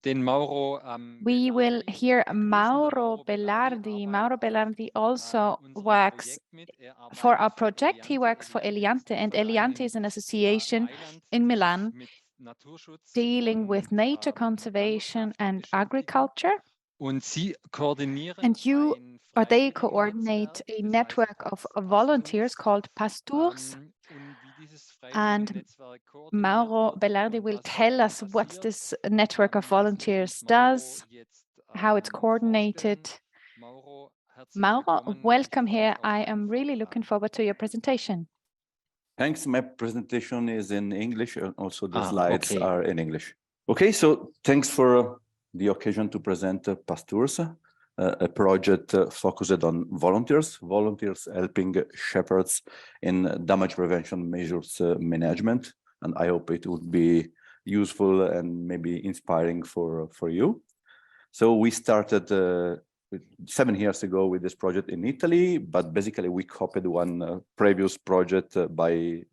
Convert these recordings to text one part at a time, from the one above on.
We will hear Mauro Belardi. Mauro Belardi also works for our project. He works for Eliante, and Eliante is an association in Milan dealing with nature conservation and agriculture. And they coordinate a network of volunteers called Pasturs. And Mauro Belardi will tell us what this network of volunteers does, how it's coordinated. Mauro, welcome here. I am really looking forward to your presentation. Thanks. My presentation is in English, and also the slides are in English. Okay, so thanks for the occasion to present Pasturs, a project focused on volunteers helping shepherds in damage prevention measures management. And I hope it would be useful and maybe inspiring for you. So we started 7 years ago with this project in Italy, but basically we copied one previous project by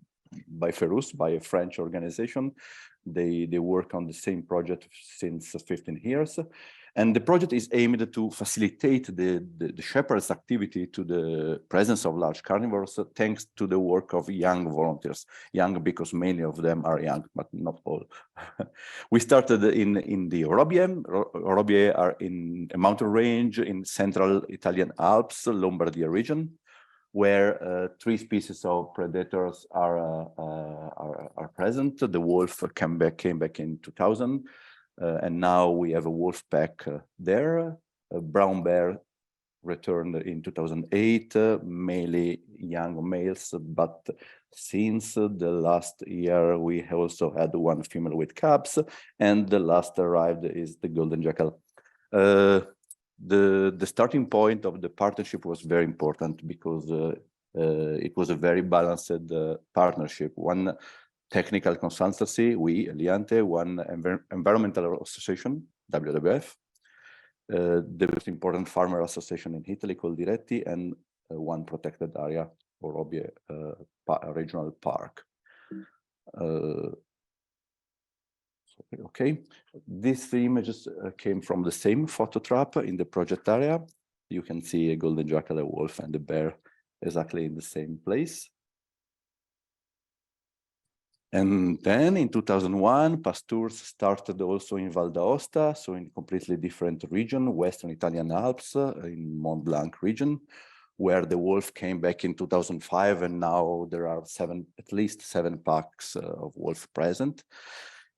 Ferus, by a French organization. They work on the same project since 15 years. And the project is aimed to facilitate the shepherds' activity to the presence of large carnivores, thanks to the work of young volunteers. Young because many of them are young, but not all. We started in the Orobie. Orobie are in a mountain range in central Italian Alps, Lombardia region, where 3 species of predators are present. The wolf came back in 2000. And now we have a wolf pack there. A brown bear returned in 2008, mainly young males, but since the last year we also had one female with cubs, and the last arrived is the golden jackal. The starting point of the partnership was very important because it was a very balanced partnership. One technical consultancy, we, Eliante, one environmental association, WWF, the most important farmer association in Italy called Diretti, and one protected area, Orobie Regional Park. Okay, these 3 images came from the same photo trap in the project area. You can see a golden jackal, a wolf, and a bear exactly in the same place. And then in 2001, Pasturs started also in Val d'Aosta, so in a completely different region, Western Italian Alps, in Mont Blanc region, where the wolf came back in 2005, and now there are at least 7 packs of wolf present.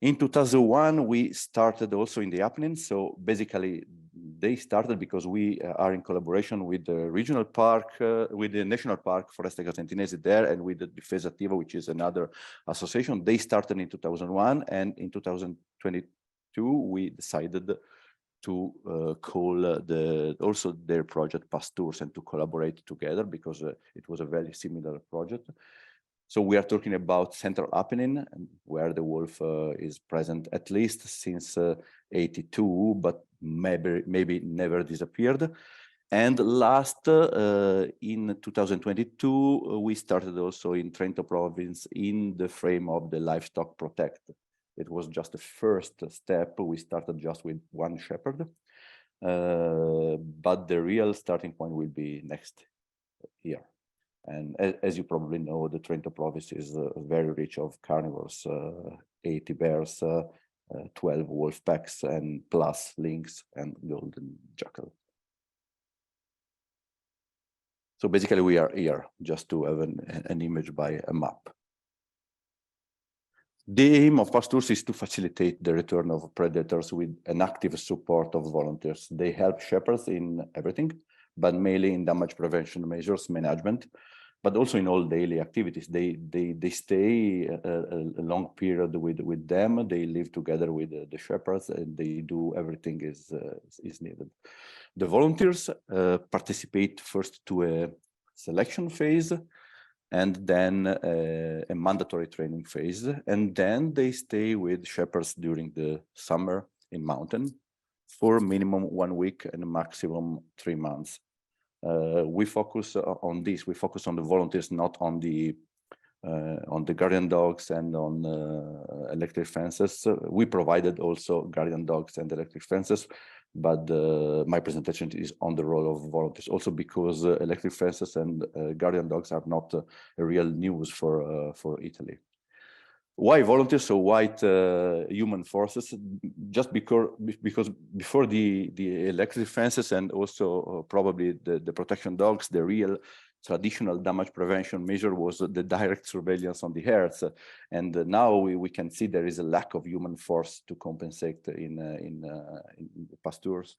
In 2001, we started also in the Apennines. So basically, they started because we are in collaboration with the regional park, with the National Park Foreste Casentinesi there, and with the Difesa Attiva, which is another association. They started in 2001, and in 2022, we decided to call also their project Pasturs and to collaborate together because it was a very similar project. So we are talking about Central Apennine, where the wolf is present at least since 82, but maybe never disappeared. And last, in 2022, we started also in Trento province in the frame of the LIFEstockProtect. It was just the first step. We started just with 1 shepherd, but the real starting point will be next year. And as you probably know, the Trento province is very rich of carnivores, 80 bears, 12 wolf packs, and plus lynx and golden jackal. So basically we are here just to have an image by a map. The aim of Pasturs is to facilitate the return of predators with an active support of volunteers. They help shepherds in everything, but mainly in damage prevention measures management, but also in all daily activities. They stay a long period with them. They live together with the shepherds, and they do everything is needed. The volunteers participate first to a selection phase, and then a mandatory training phase, and then they stay with shepherds during the summer in mountain for minimum 1 week and maximum 3 months. We focus on this. We focus on the volunteers, not on the on the guardian dogs and on electric fences. We provided also guardian dogs and electric fences, but my presentation is on the role of volunteers, also because electric fences and guardian dogs are not a real news for Italy. Why volunteers? So white human forces? Just because before the electric fences and also probably the protection dogs, the real traditional damage prevention measure was the direct surveillance on the herds, and now we can see there is a lack of human force to compensate in Pasturs,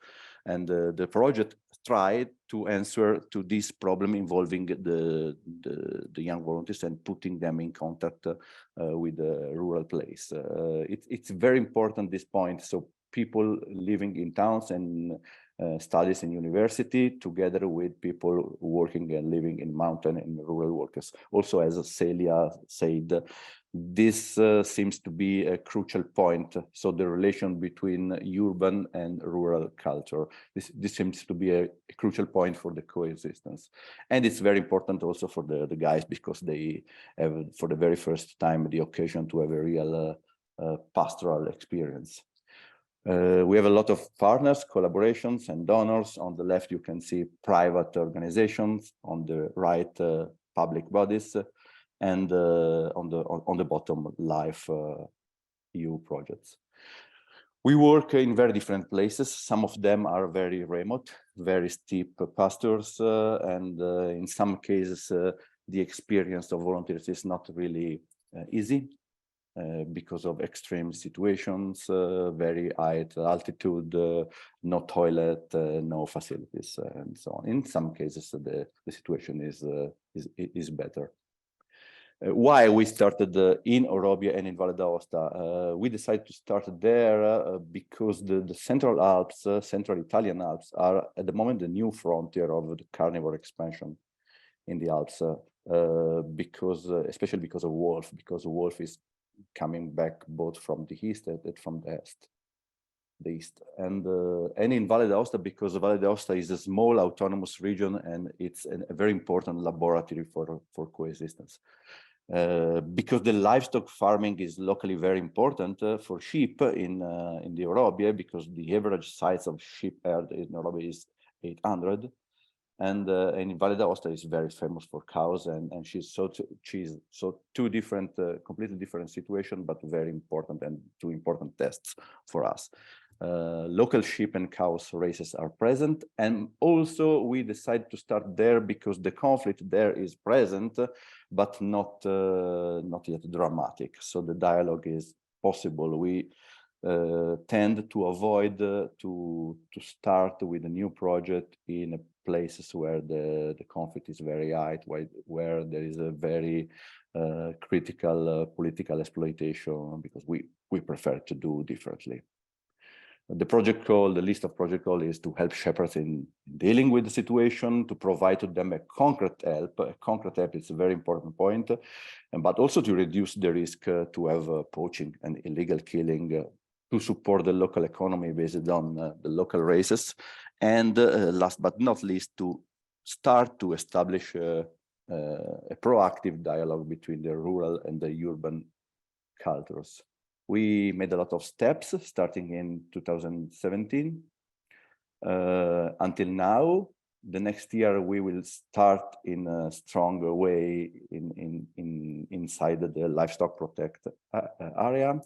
and the project tried to answer to this problem involving the young volunteers and putting them in contact with the rural place. It's very important, this point. So people living in towns and studies in university together with people working and living in mountain and rural workers. Also, as Celia said, this seems to be a crucial point. So the relation between urban and rural culture, this seems to be a crucial point for the coexistence. And it's very important also for the guys, because they have for the very first time the occasion to have a real pastoral experience. We have a lot of partners, collaborations, and donors. On the left, you can see private organizations. On the right, public bodies, and on the bottom, life EU projects. We work in very different places. Some of them are very remote, very steep pastures, and in some cases, the experience of volunteers is not really easy. Because of extreme situations, very high altitude, no toilet, no facilities, and so on. In some cases, the situation is better. Why we started in Orobie and in Valle d'Aosta? We decided to start there because the Central Alps, Central Italian Alps, are at the moment the new frontier of the carnivore expansion in the Alps, especially because of wolf, because wolf is coming back both from the east and from the east. And in Valle d'Aosta, because Valle d'Aosta is a small autonomous region and it's a very important laboratory for coexistence. Because the livestock farming is locally very important for sheep in the Orobie, because the average size of sheep herd in Orobie is 800. And in Valle d'Aosta is very famous for cows, and she's two different, completely different situation, but very important, and two important tests for us. Local sheep and cows races are present, and also we decided to start there because the conflict there is present, but not yet dramatic. So the dialogue is possible. We tend to avoid to start with a new project in places where the conflict is very high, where there is a very critical political exploitation, because we prefer to do differently. The project goal, the list of project goal, is to help shepherds in dealing with the situation, to provide to them a concrete help. A concrete help is a very important point, but also to reduce the risk to have poaching and illegal killing, to support the local economy based on the local races, and last but not least, to start to establish a proactive dialogue between the rural and the urban cultures. We made a lot of steps starting in 2017 until now. The next year we will start in a stronger way inside the LIFEstockProtect area.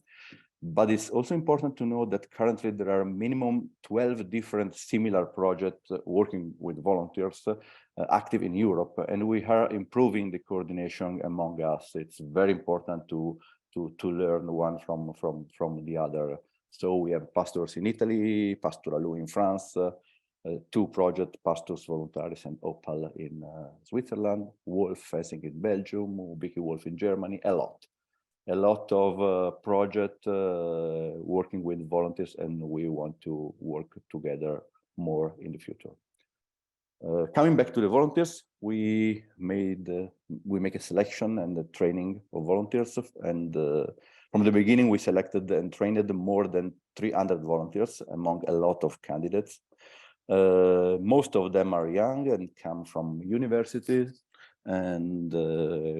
But it's also important to know that currently there are minimum 12 different similar projects working with volunteers active in Europe, and we are improving the coordination among us. It's very important to learn one from the other. So we have Pasturs in Italy, Pastoralou in France, two projects, Pasturs Voluntaris and Opal in Switzerland, wolf fencing in Belgium, Ubiki wolf in Germany, a lot of projects working with volunteers, and we want to work together more in the future. Coming back to the volunteers, we make a selection and a training of volunteers, and from the beginning we selected and trained more than 300 volunteers among a lot of candidates. Most of them are young and come from universities, And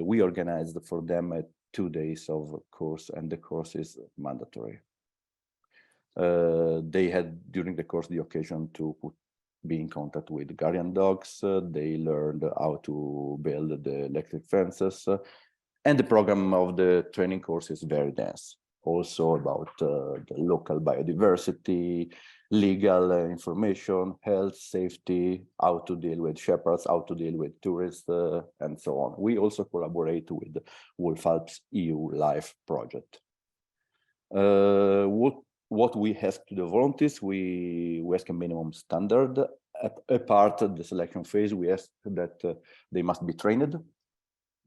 we organized for them 2 days of course, and the course is mandatory. They had during the course the occasion to be in contact with guardian dogs. They learned how to build the electric fences, and the program of the training course is very dense. Also about the local biodiversity, legal information, health, safety, how to deal with shepherds, how to deal with tourists, and so on. We also collaborate with Wolf Alps EU Life project. What we ask to the volunteers, we ask a minimum standard. Apart of the selection phase, we ask that they must be trained,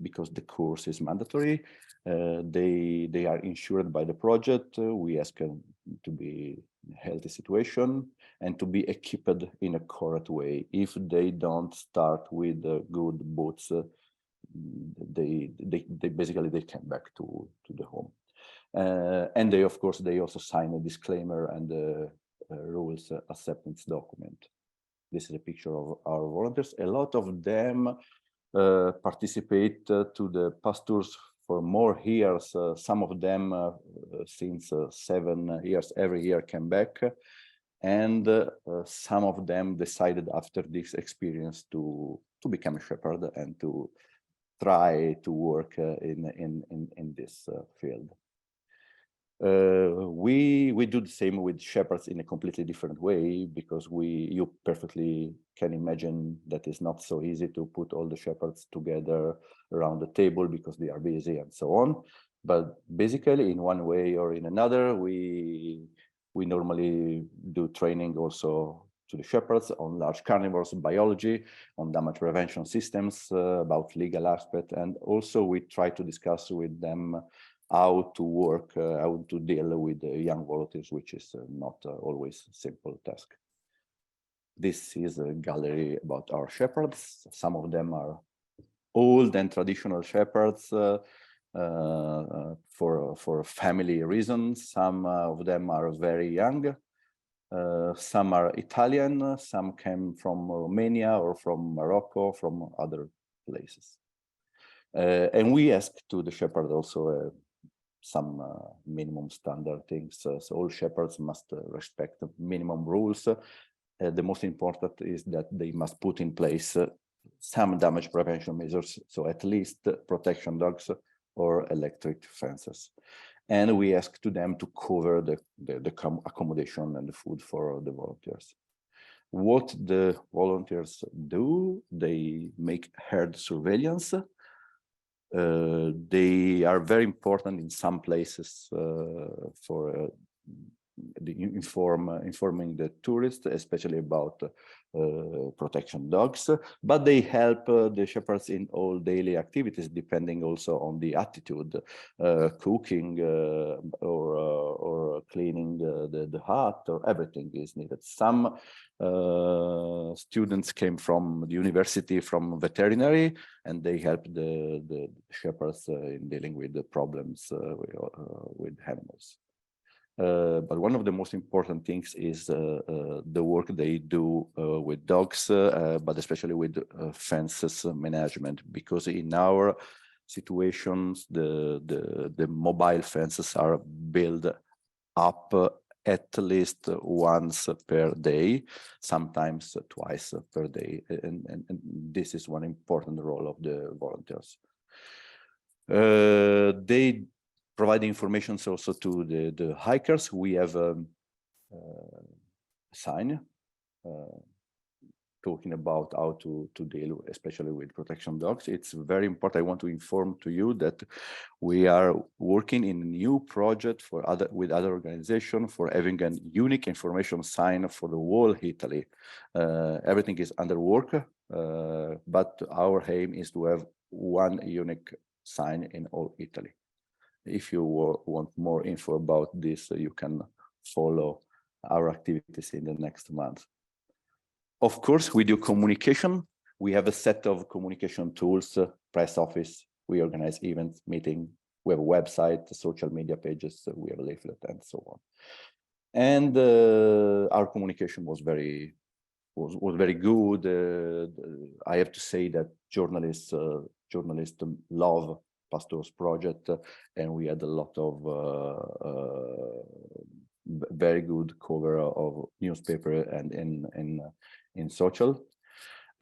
because the course is mandatory. They are insured by the project. We ask them to be in a healthy situation and to be equipped in a correct way. If they don't start with good boots, they basically come back to the home. And they, of course, they also sign a disclaimer and the rules acceptance document. This is a picture of our volunteers. A lot of them participate to the Pasturs for more years. Some of them since 7 years, every year came back. And some of them decided after this experience to become a shepherd and to try to work in this field. We do the same with shepherds in a completely different way, because you perfectly can imagine that it's not so easy to put all the shepherds together around the table because they are busy and so on. But basically, in one way or in another, we normally do training also to the shepherds on large carnivores, biology, on damage prevention systems, about legal aspect, and also we try to discuss with them how to work, how to deal with young volunteers, which is not always a simple task. This is a gallery about our shepherds. Some of them are old and traditional shepherds for family reasons. Some of them are very young. Some are Italian, some came from Romania or from Morocco, from other places. And we ask to the shepherd also some minimum standard things. So all shepherds must respect minimum rules. The most important is that they must put in place some damage prevention measures, so at least protection dogs or electric fences. And we ask to them to cover the accommodation and the food for the volunteers. What the volunteers do, they make herd surveillance. They are very important in some places for informing the tourists, especially about protection dogs, but they help the shepherds in all daily activities, depending also on the attitude, cooking or cleaning the hut, or everything is needed. Some students came from the university, from veterinary, and they help the shepherds in dealing with the problems with animals. But one of the most important things is the work they do with dogs, but especially with fences management, because in our situations, the mobile fences are built up at least once per day, sometimes twice per day. And this is one important role of the volunteers. They provide information also to the hikers. We have a sign talking about how to deal, especially with protection dogs. It's very important. I want to inform to you that we are working in a new project with other organizations for having a unique information sign for the whole Italy. Everything is under work, but our aim is to have one unique sign in all Italy. If you want more info about this, you can follow our activities in the next month. Of course, we do communication. We have a set of communication tools, press office. We organize events, meetings. We have a website, social media pages. We have a leaflet and so on. And our communication was very was very good. I have to say that journalists love Pasturs project, and we had a lot of very good cover of newspaper and in social.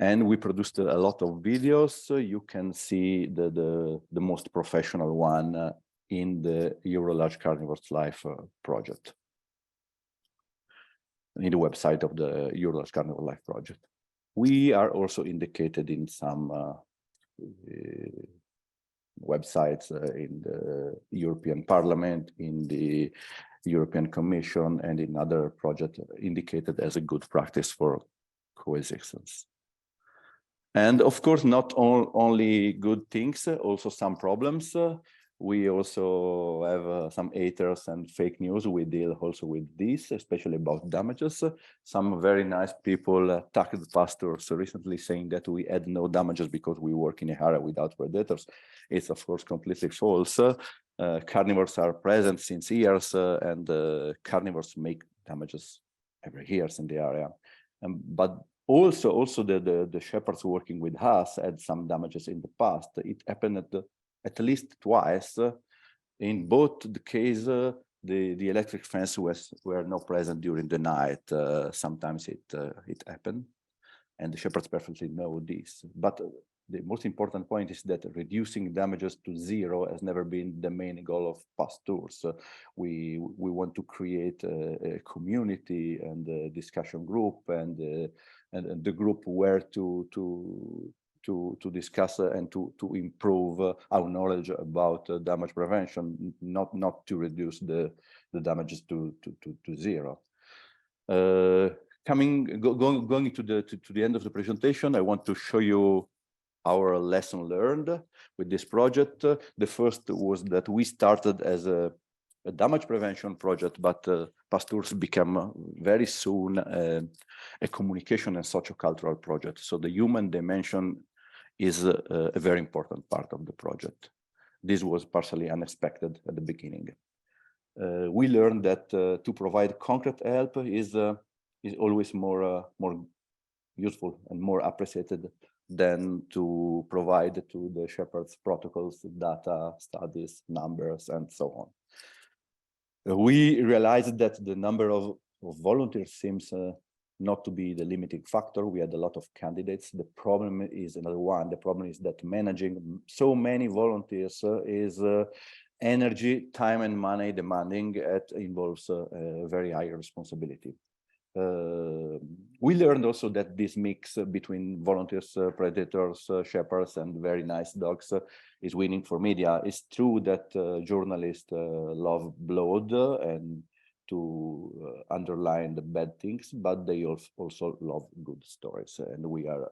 And we produced a lot of videos. You can see the most professional one in the Euro Large Carnivores Life project, in the website of the Euro Large Carnivore Life project. We are also indicated in some websites in the European Parliament, in the European Commission, and in other projects indicated as a good practice for coexistence. And of course, not only good things, also some problems. We also have some haters and fake news. We deal also with this, especially about damages. Some very nice people attacked Pasturs recently, saying that we had no damages because we work in a area without predators. It's of course completely false. Carnivores are present since years, and carnivores make damages every year in the area. But also the shepherds working with us had some damages in the past. It happened at least twice. In both the case, the electric fence were not present during the night. Sometimes it happened, and the shepherds perfectly know this. But the most important point is that reducing damages to zero has never been the main goal of Pasturs. We want to create a community and a discussion group and the group where to discuss and to improve our knowledge about damage prevention, not to reduce the damages to zero. Going to the end of the presentation, I want to show you our lesson learned with this project. The first was that we started as a damage prevention project, but Pasturs became very soon a communication and sociocultural project. So the human dimension is a very important part of the project. This was partially unexpected at the beginning. We learned that to provide concrete help is always more useful and more appreciated than to provide to the shepherds protocols, data, studies, numbers, and so on. We realized that the number of volunteers seems not to be the limiting factor. We had a lot of candidates. The problem is another one. The problem is that managing so many volunteers is energy, time, and money demanding. It involves a very high responsibility. We learned also that this mix between volunteers, predators, shepherds, and very nice dogs is winning for media. It's true that journalists love blood and to underline the bad things, but they also love good stories, and we are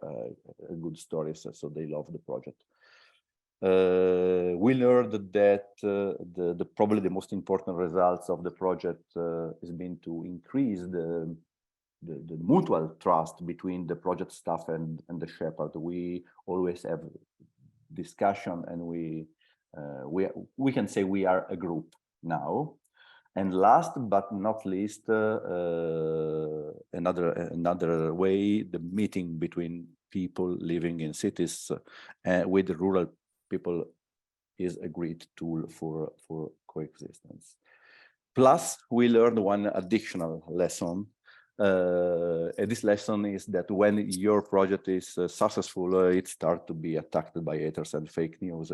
good stories, so they love the project. We learned that probably the most important results of the project has been to increase the mutual trust between the project staff and the shepherd. We always have discussion, and we can say we are a group now. And last but not least, another way, the meeting between people living in cities with rural people is a great tool for coexistence. Plus, we learned one additional lesson. This lesson is that when your project is successful, it starts to be attacked by haters and fake news.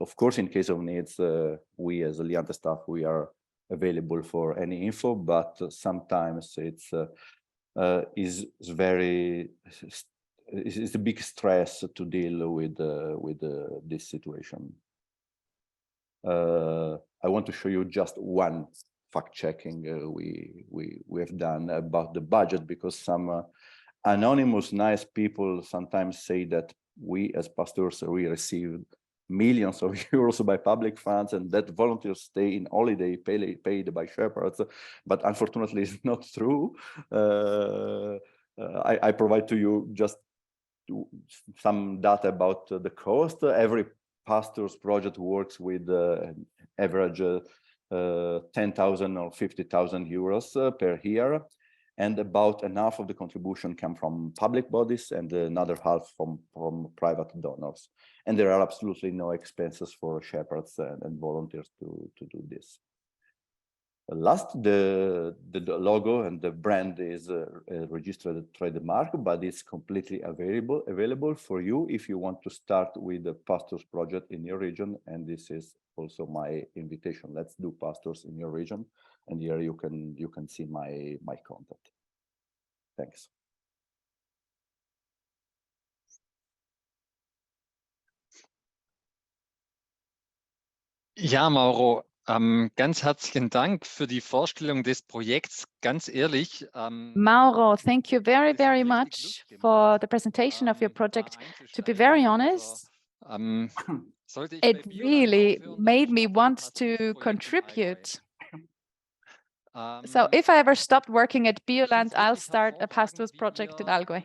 Of course, in case of needs, we as Eliante staff, we are available for any info, but sometimes it's a big stress to deal with this situation. I want to show you just one fact-checking we have done about the budget, because some anonymous nice people sometimes say that we as Pasturs, we received millions of euros by public funds, and that volunteers stay in holiday paid by shepherds, but unfortunately it's not true. I provide to you just some data about the cost. Every Pasturs project works with average 10,000 or 50,000 euros per year. and about half of the contribution come from public bodies and another half from private donors. And there are absolutely no expenses for shepherds and volunteers to do this. Last, the logo and the brand is a registered trademark, but it's completely available for you if you want to start with the Pasturs project in your region. And this is also my invitation. Let's do Pasturs in your region, and here you can see my contact. Thanks. Ja, Mauro, ganz herzlichen Dank für die Vorstellung des Projekts. Ganz ehrlich. Mauro, thank you very, very much for the presentation of your project. To be very honest, it really made me want to contribute. So if I ever stopped working at Bioland, I'll start a Pasturs project in Allgäu.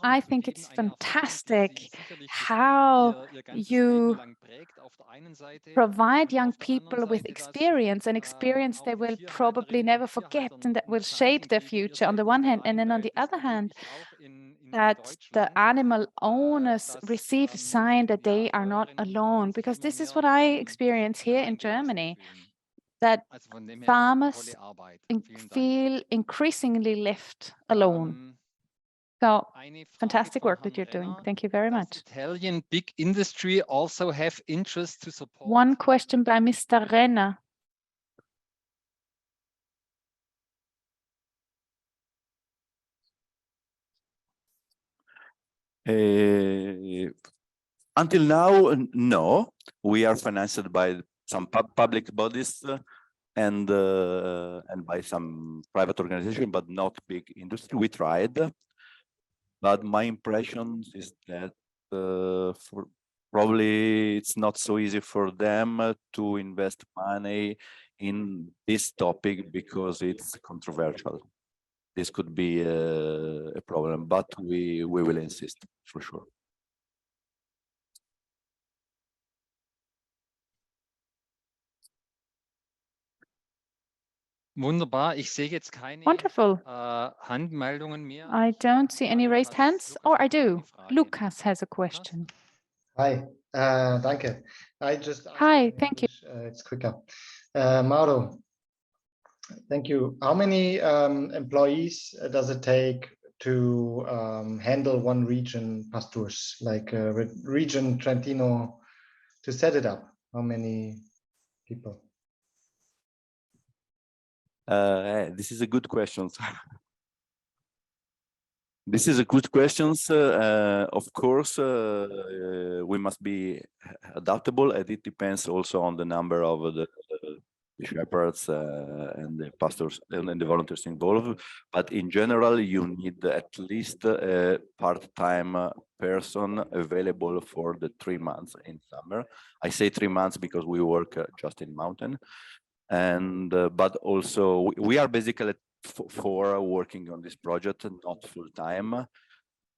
I think it's fantastic how you provide young people with experience, an experience they will probably never forget and that will shape their future on the one hand, and then on the other hand, that the animal owners receive a sign that they are not alone, because this is what I experience here in Germany, that farmers feel increasingly left alone. So fantastic work that you're doing. Thank you very much. Italian big industry also have interest to support. One question by Mr. Renner. Until now, no. We are financed by some public bodies and by some private organization, but not big industry. We tried, but my impression is that probably it's not so easy for them to invest money in this topic because it's controversial. This could be a problem, but we will insist for sure. Wunderbar. Ich sehe jetzt keine Handmeldungen mehr. I don't see any raised hands, or I do. Lukas has a question. Hi, danke. Hi, thank you. It's quicker. Mauro, thank you. How many employees does it take to handle one region Pasturs, like region Trentino, to set it up? How many people? This is a good question. This is a good question. Of course, we must be adaptable, and it depends also on the number of the shepherds and the pastors and the volunteers involved. But in general, you need at least a part-time person available for the 3 months in summer. I say 3 months because we work just in mountain. And but also we are basically for working on this project, not full time.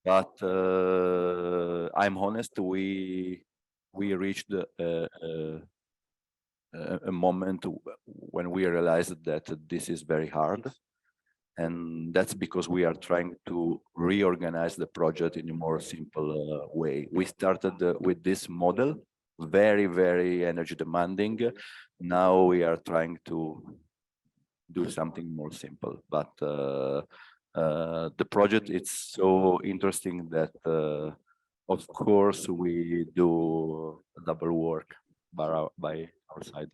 But I'm honest, we reached a moment when we realized that this is very hard, and that's because we are trying to reorganize the project in a more simple way. We started with this model, very energy demanding. Now we are trying to do something more simple, but the project is so interesting that of course we do double work by our side.